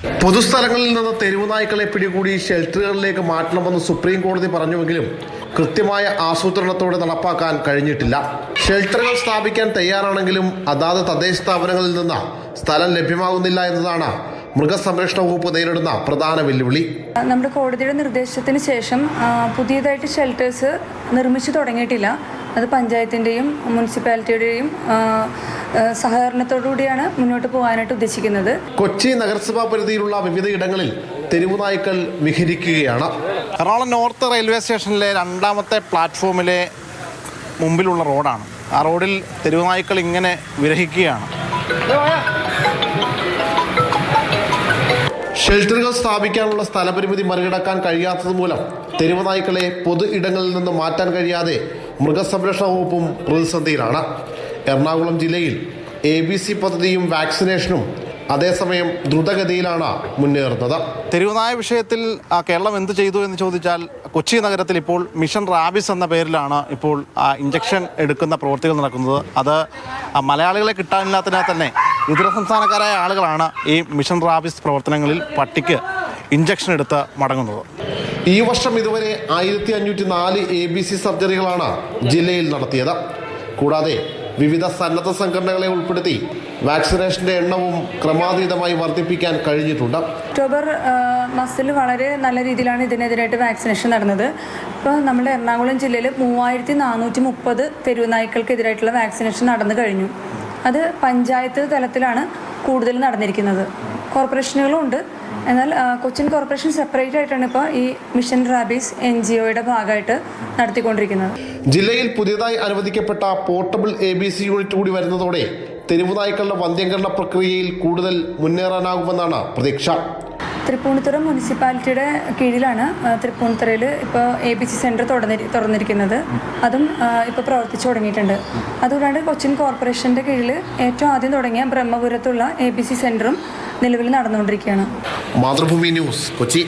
പൊതുസ്ഥലങ്ങളിൽ നിന്ന് തെരുവു നായ്ക്കളെ പിടികൂടി ഷെൽട്ടറുകളിലേക്ക് മാറ്റണമെന്ന് സുപ്രീം കോടതി പറഞ്ഞുവെങ്കിലും കൃത്യമായ ആസൂത്രണത്തോടെ നടപ്പാക്കാൻ കഴിഞ്ഞിട്ടില്ല. ഷെൽട്ടറുകൾ സ്ഥാപിക്കാൻ തയ്യാറാണെങ്കിലും അതാത് തദ്ദേശ സ്ഥാപനങ്ങളിൽ നിന്ന് സ്ഥലം ലഭ്യമാകുന്നില്ല എന്നതാണ് മൃഗസംരക്ഷണ വകുപ്പ് നേരിടുന്ന പ്രധാന വെല്ലുവിളി. നമ്മുടെ കോടതിയുടെ നിർദ്ദേശത്തിന് ശേഷം പുതിയതായിട്ട് ഷെൽട്ടേഴ്സ് നിർമ്മിച്ചു തുടങ്ങിയിട്ടില്ല. അത് പഞ്ചായത്തിൻ്റെയും മുനിസിപ്പാലിറ്റിയുടെയും സഹകരണത്തോടുകൂടിയാണ് മുന്നോട്ട് പോകാനായിട്ട് ഉദ്ദേശിക്കുന്നത്. കൊച്ചി നഗരസഭാ പരിധിയിലുള്ള വിവിധ ഇടങ്ങളിൽ തെരുവു നായ്ക്കൾ വിഹരിക്കുകയാണ്. എറണാകുളം നോർത്ത് റെയിൽവേ സ്റ്റേഷനിലെ രണ്ടാമത്തെ പ്ലാറ്റ്ഫോമിലെ മുമ്പിലുള്ള റോഡാണ്. ആ റോഡിൽ തെരുവു നായ്ക്കൾ ഇങ്ങനെ വിരഹിക്കുകയാണ്. ഷെൽട്ടറുകൾ സ്ഥാപിക്കാനുള്ള സ്ഥലപരിമിതി മറികടക്കാൻ കഴിയാത്തത് മൂലം തെരുവു നായ്ക്കളെ പൊതു ഇടങ്ങളിൽ നിന്ന് മാറ്റാൻ കഴിയാതെ മൃഗസംരക്ഷണ വകുപ്പും പ്രതിസന്ധിയിലാണ്. എറണാകുളം ജില്ലയിൽ ABC പദ്ധതിയും വാക്സിനേഷനും അതേസമയം ദ്രുതഗതിയിലാണ് മുന്നേറുന്നത്. തെരുവുനായ വിഷയത്തിൽ കേരളം എന്ത് ചെയ്തു എന്ന് ചോദിച്ചാൽ കൊച്ചി നഗരത്തിൽ ഇപ്പോൾ മിഷൻ റാബിസ് എന്ന പേരിലാണ് ഇപ്പോൾ ഇഞ്ചക്ഷൻ എടുക്കുന്ന പ്രവൃത്തികൾ നടക്കുന്നത്. അത് മലയാളികളെ കിട്ടാനില്ലാത്തതിനാൽ തന്നെ ഇതര സംസ്ഥാനക്കാരായ ആളുകളാണ് ഈ മിഷൻ റാബിസ് പ്രവർത്തനങ്ങളിൽ പട്ടിക്ക് ഇഞ്ചക്ഷൻ എടുത്ത് മടങ്ങുന്നത്. ഈ വർഷം ഇതുവരെ 1504 ABC സർജറികളാണ് ജില്ലയിൽ നടത്തിയത്. കൂടാതെ വിവിധ സന്നദ്ധ സംഘടനകളെ ഉൾപ്പെടുത്തി വാക്സിനേഷന്റെ എണ്ണവും ക്രമാതീതമായി വർദ്ധിപ്പിക്കാൻ കഴിഞ്ഞിട്ടുണ്ട്. ഒക്ടോബർ മാസത്തിൽ വളരെ നല്ല രീതിയിലാണ് ഇതിനെതിരായിട്ട് വാക്സിനേഷൻ നടന്നത്. ഇപ്പോൾ നമ്മുടെ എറണാകുളം ജില്ലയിൽ 3430 തെരുവ് നായ്ക്കൾക്കെതിരായിട്ടുള്ള വാക്സിനേഷൻ നടന്നു കഴിഞ്ഞു. അത് പഞ്ചായത്ത് തലത്തിലാണ് കൂടുതൽ നടന്നിരിക്കുന്നത്. കോർപ്പറേഷനുകളും ഉണ്ട്. എന്നാൽ കൊച്ചിൻ കോർപ്പറേഷൻ സെപ്പറേറ്റ് ആയിട്ടാണ് ഇപ്പോൾ ഈ മിഷൻ റാബീസ് NGOയുടെ ഭാഗമായിട്ട് നടത്തിക്കൊണ്ടിരിക്കുന്നത്. ജില്ലയിൽ പുതിയതായി അനുവദിക്കപ്പെട്ട പോർട്ടബിൾ ABC യൂണിറ്റ് കൂടി വരുന്നതോടെ തെരുവു നായ്ക്കളുടെ വന്ധ്യംകരണ പ്രക്രിയയിൽ കൂടുതൽ മുന്നേറാനാകുമെന്നാണ് പ്രതീക്ഷ. തൃപ്പൂണിത്തുറ മുനിസിപ്പാലിറ്റിയുടെ കീഴിലാണ് തൃപ്പൂണിത്തുറയിൽ ഇപ്പോൾ ABC സെൻറ്റർ തുറന്നിരിക്കുന്നത്. അതും ഇപ്പോൾ പ്രവർത്തിച്ചു തുടങ്ങിയിട്ടുണ്ട്. അതുകൂടാണ്ട് കൊച്ചിൻ കോർപ്പറേഷൻ്റെ കീഴിൽ ഏറ്റവും ആദ്യം തുടങ്ങിയ ബ്രഹ്മപുരത്തുള്ള ABC സെൻറ്ററും നിലവിൽ നടന്നുകൊണ്ടിരിക്കുകയാണ്. മാതൃഭൂമി ന്യൂസ്, കൊച്ചി.